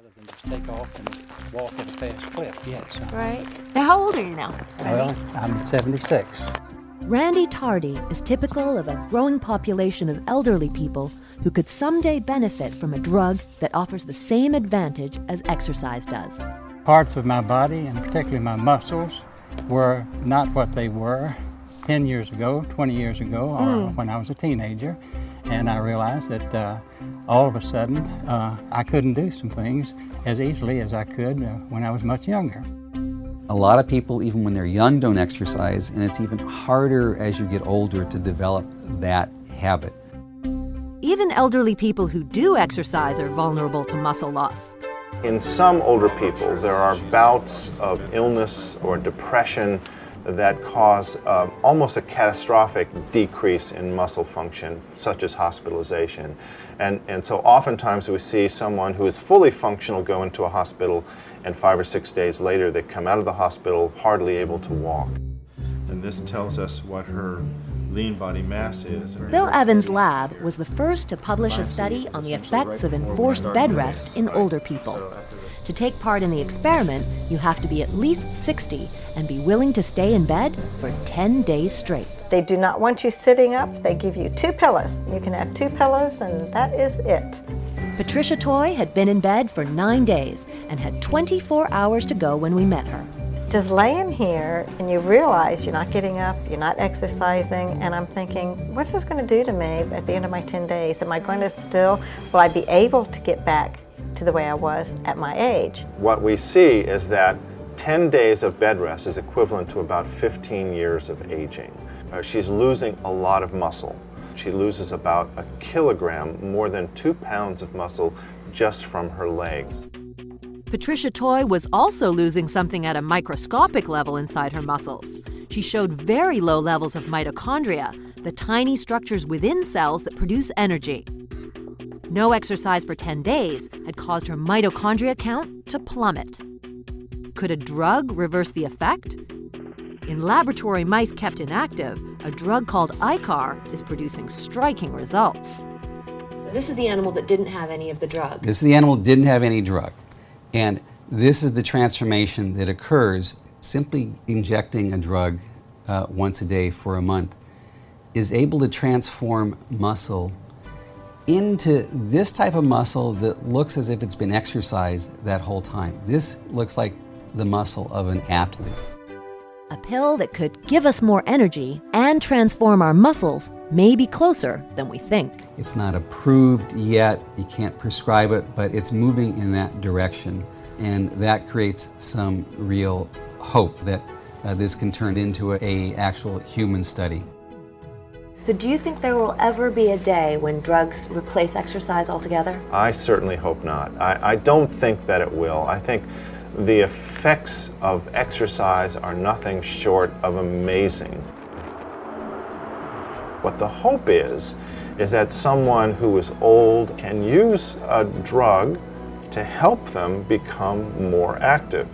rather than just take off and walk at a fast clip, yes. Right. Now, how old are you now? Well, I'm 76. Randy Tardy is typical of a growing population of elderly people who could someday benefit from a drug that offers the same advantage as exercise does. Parts of my body, and particularly my muscles, were not what they were 10 years ago, 20 years ago, or when I was a teenager. And I realized that all of a sudden I couldn't do some things as easily as I could when I was much younger. A lot of people, even when they're young, don't exercise, and it's even harder as you get older to develop that habit. Even elderly people who do exercise are vulnerable to muscle loss. In some older people, there are bouts of illness or depression that cause almost a catastrophic decrease in muscle function, such as hospitalization. And so oftentimes we see someone who is fully functional go into a hospital, and 5 or 6 days later they come out of the hospital hardly able to walk. And this tells us what her lean body mass is. Bill Evans' lab was the first to publish a study on the effects of enforced bed rest in older people. To take part in the experiment, you have to be at least 60 and be willing to stay in bed for 10 days straight. They do not want you sitting up. They give you 2 pillows. You can have 2 pillows, and that is it. Patricia Toy had been in bed for 9 days and had 24 hours to go when we met her. Just laying here, and you realize you're not getting up, you're not exercising, and I'm thinking, what's this going to do to me at the end of my 10 days? Am I going to will I be able to get back to the way I was at my age? What we see is that 10 days of bed rest is equivalent to about 15 years of aging. She's losing a lot of muscle. She loses about 1 kilogram, more than 2 pounds of muscle just from her legs. Patricia Toy was also losing something at a microscopic level inside her muscles. She showed very low levels of mitochondria, the tiny structures within cells that produce energy. No exercise for 10 days had caused her mitochondria count to plummet. Could a drug reverse the effect? In laboratory mice kept inactive, a drug called ICAR is producing striking results. This is the animal that didn't have any of the drug. This is the animal that didn't have any drug. And this is the transformation that occurs simply injecting a drug once a day for a month, is able to transform muscle into this type of muscle that looks as if it's been exercised that whole time. This looks like the muscle of an athlete. A pill that could give us more energy and transform our muscles may be closer than we think. It's not approved yet, you can't prescribe it, but it's moving in that direction. And that creates some real hope that this can turn into an actual human study. So do you think there will ever be a day when drugs replace exercise altogether? I certainly hope not. I don't think that it will. I think the effects of exercise are nothing short of amazing. What the hope is that someone who is old can use a drug to help them become more active.